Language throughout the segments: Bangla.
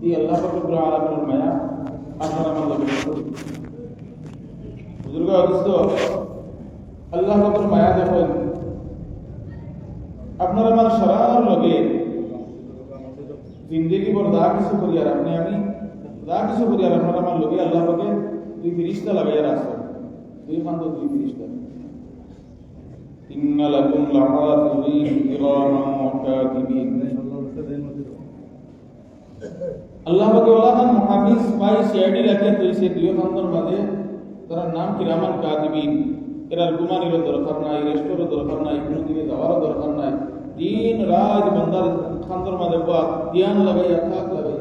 এই আল্লাহ পাক রব্বুল আলামিনের মায়া আপনার আমার লগে বুজুর্গ অবস্থ আল্লাহ পাকের মায়া দেখুন আপনার আমার সারার লগে জিন্দগি বড় দা কিছু করি আর আপনি আমি দা কিছু করি আর আপনার আমার লগে আল্লাহ পাকে দুই ফিরিস্তা লাগাইয়া রাখছে দুই খান তো দুই ফিরিস্তা ইন্না লাকুম লাহাফিজিন কিরামান কাতিবিন আল্লাহ পাকে ওলাখান মুহাফিজ ভাই সিআইডি রাখে তো এই দুই খানর মাঝে তার নাম কিরামান কাতিবিন এরার গুমানির দরকার নাই রেস্টোরের দরকার নাই কোনো দিকে যাওয়ার দরকার নাই দিন রাত বন্দার খানর মাঝে ধ্যান লাগাইয়া থাক লাগাই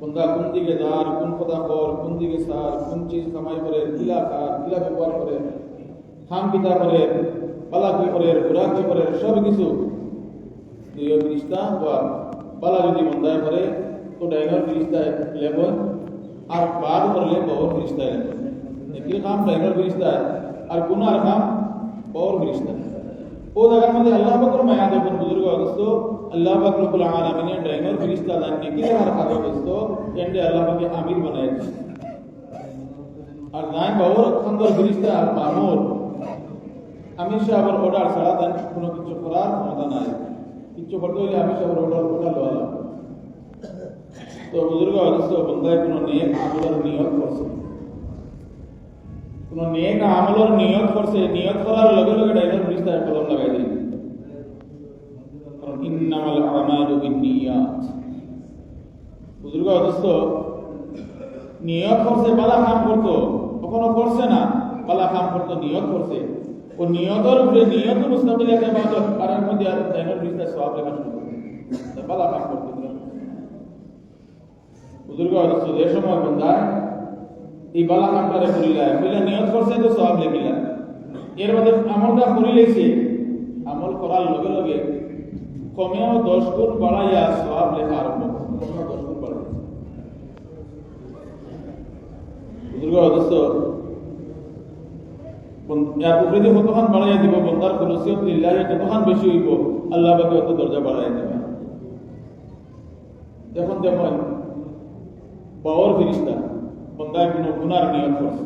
বন্দা কোন দিকে যার কোন কথা কর কোন দিকে সার কোন চিজ কামাই করে কিলা খার কিলা ব্যবহার করে খাম পিতা করে পালা কি করে ঘোরা কি করে সব কিছু দুই ফিরিস্তা বা পালা যদি বন্দায় করে তো ডাইনার ফিরিস্তায় লেবন আর বাদ করলে বহর ফিরিস্তায় লেবন একই কাম ডাইনার ফিরিস্তায় আর গুনার কাম বহর ফিরিস্তায় ও জায়গার মধ্যে আল্লাহ পাকের মায়া দেখুন বুজুর্গ অবস্থ আল্লাহ পাক রব্বুল আলামিনের ডাইনার ফিরিস্তা দান নেকি আর খাদা অবস্থ এন্ডে আল্লাহ পাকে আমির বানাইছে আর নাই বহর খান্দর ফিরিস্তা আর মামুর আমির সাহেবের অর্ডার ছাড়া দেন কোনো কিছু করার ক্ষমতা নাই কিছু করতে হলে আমির সাহেবের অর্ডার লওয়া তো বুজুর্গ অবস্থ বন্দায় কোনো নেক আমলের নিয়ত করছে কোনো নেক আমলের নিয়ত করছে নিয়ত করার লগে লগে ডাইনার ফিরিস্তায় কলম লাগাই দেয় কারণ ইন্নামাল আমালু বিন্নিয়াত বুজুর্গ অবস্থ নিয়ত করছে বালা কাম করতো কখনো করছে না বালা কাম করতো নিয়ত করছে ও নিয়তের উপরে নিয়ত মুস্তাকিল একটা ইবাদত করার মধ্যে আর ডাইনার ফিরিস্তায় সওয়াব লেখা শুরু করে বালা কাম করতো বুজুর্গ অবস্থ যে সময় বন্দায় এই বালা কামটারে করিলাম বলে নিয়ত করছে তো সওয়াব লেখিলাম এর মধ্যে আমলটা করিলেছে আমল করার লগে লগে কমেও 10 গুণ বাড়াইয়া সওয়াব লেখা আরম্ভ করছে 10 গুণ বাড়াইয়া বুজুর্গ অবস্থ এর উপরে যে কতখান বাড়াইয়া দিব বন্দার খুলুসিয়ত লিল্লাহ যতখান বেশি হইব আল্লাহ পাকে অত দরজা বাড়াইয়া দিবে দেখুন দেখুন বহর ফিরিস্তা বন্দায় কোনো গুনার নিয়ত করছে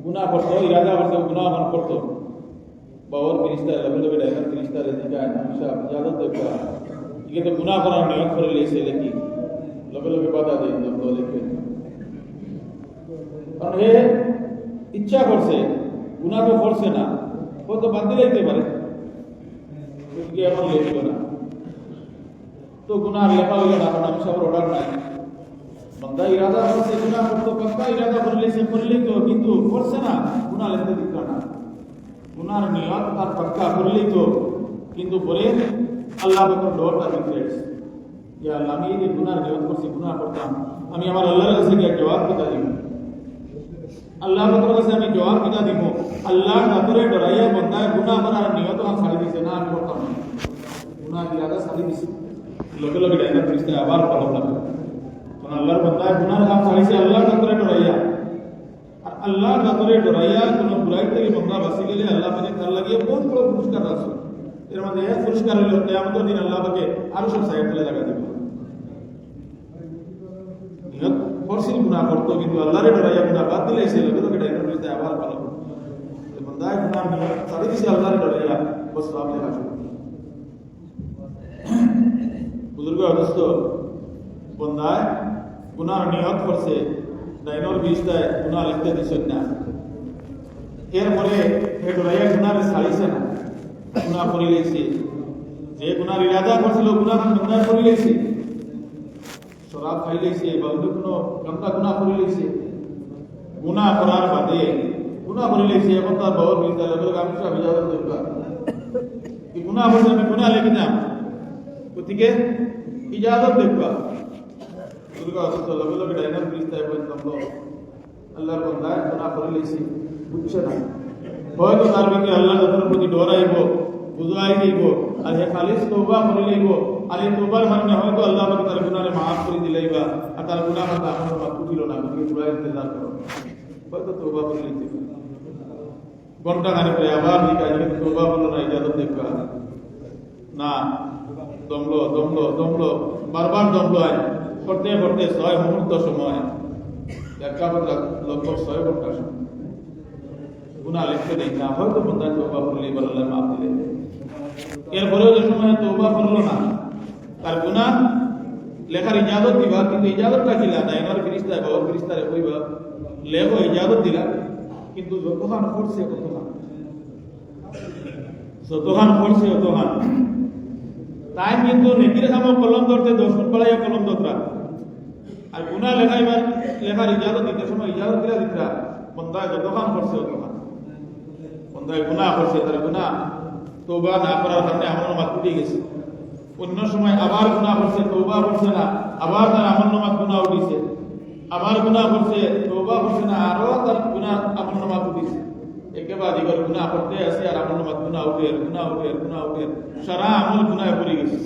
গুনা করতো ইরাদা করতো গুনা মান করতো বহর ফিরিস্তা লগে লগে ডাইনার ফিরিস্তা রেজিকা নামসা ইজাজত দেখা ইকে তো গুনা করার নিয়ত করে লেছে লেখি লগে লগে বাধা দেয় তো লেখে কারণ হে ইচ্ছা করছে গুনা তো করছে না ও তো বাদ দিতে পারে কিন্তু এমন লেখলো না তো গুনার লেখা হইল না কারণ নামসার অর্ডার নাই বন্দা ইরাদা করছে গুনাহ করতে পাক্কা ইরাদা করলে তো কিন্তু করছে না গুনাহ লিখতে দিত না গুনাহর নিয়ত আর পাক্কা করলে তো কিন্তু পরে আল্লাহ পাকের ডরটা দিতে যে আল্লাহ আমি এই গুনাহর নিয়ত করছি গুনাহ করতাম আমি আমার আল্লাহর কাছে গিয়ে জবাব দিতে দিব আল্লাহ পাকের কাছে আমি জবাব দিতে দিব আল্লাহ তারপরে ডরাইয়া বন্দায় গুনাহ করার নিয়ত আর ছাড়ি দিছে না আমি করতাম না গুনাহ ইরাদা ছাড়ি দিছে লগে লগে ডাইনার ফিরিস্তা আবার কলম লাগায় আল্লাহর বন্দায় গুনার কাম ছাড়িছে আল্লাহর কাতরে ডরাইয়া আর আল্লাহর কাতরে ডরাইয়া কোন বুরাই থেকে বন্দা বাঁচি গেলে আল্লাহ পাকে তার লাগিয়ে বহুত বড় পুরস্কার আছে এর মধ্যে এক পুরস্কার হলো কিয়ামতের দিন আল্লাহ পাকে আরো সব সাইড ফেলে লাগা দিবে নিয়ত করছিল গুনাহ করতো কিন্তু আল্লাহরে ডরাইয়া গুনাহ বাদ দিলে সে লগে লগে ডাইরেক্ট হইতে আবার ভালো বন্দায় গুনাহ নিয়ত ছাড়ি দিছে আল্লাহরে ডরাইয়া বস সওয়াব লেখা শুরু বুজুর্গ অবস্থ বন্দায় গুনার নিয়ত করছে ডাইনর ফিরিস্তায় গুনাহ লিখতে দিছেন না এরপরে হে ডরাইয়া গুনারে ছাড়িছে না গুনাহ করে লেছে যে গুনার ইরাদা করছিল গুনাহ করে লেছে শরাব খাই লেছে বা অন্য কোনো গন্দা গুনাহ করে লেছে গুনাহ করার বাদে গুনাহ করে লেছে এখন তার বহর ফিরিস্তা লগে আমি সব ইজাজত দেব কি গুনাহ করছে আমি গুনাহ লিখে দাম ওদিকে ইজাজত দেখবা বুজুর্গ অবস্থ লগে লগে ডাইনার ফিরিস্তায় পর্যন্ত আল্লাহর বন্দায় গুনাহ করে লেছে বুঝছে না হয়তো তার ভিতরে আল্লাহর প্রতি ডর আইব বুঝাই দিব আর হে খালিস তওবা করে লইব আর এই তওবার কারণে হয়তো আল্লাহ পাক তার গুনাহরে maaf করে দিলাইবা আর তার গুনাহ কথা আমার মাফ ছিল না তুমি পুরা ইন্তজার করো হয়তো তওবা করে লইতে ঘন্টা খানে পরে আবার লিখা যে তওবা করলো না ইজাজত দেখবা না দমলো বারবার দমলো আয় করতে করতে 6 মুহূর্ত সময় একটা লগভগ 6 ঘন্টা সময় গুনাহ লিখতে দেয় না, হয়তো বন্ধা তওবা করলে আল্লাহ মাফ দিলে। এরপরেও যে সময় তওবা করলো না, তার গুনাহ লেখার ইজাজত দিবা, কিন্তু ইজাজতটা ছিল না। এনার ফিরিস্তা বাবা ফিরিস্তারে কইবা লেখো, ইজাজত দিলা, কিন্তু যতখান করছে অতখান তাই কিন্তু নেকির কামও কলম ধরতে 10 ফুট বাড়াইয়া কলম ধরা, আর গুনাহ লেখার ইজাজত দিতে সময় ইজাজত দিলা বন্দায় যতখান করছে অতখান। বন্দায় গুনাহ করছে, তার গুনাহ তওবা না করার কারণে আমলনামা টুটে গেছে। অন্য সময় আবার গুনাহ করছে, তওবা করছে না, আবার তার আমলনামা গুনাহ উঠিছে, আবার গুনাহ করছে, তওবা করছে না, আরো তার গুনাহ আমলনামা উঠিছে। একেবারে দিগর গুনাহ করতে আছে আর আমলনামা গুনাহ উঠে সারা আমল গুনাহে পড়ে গেছে।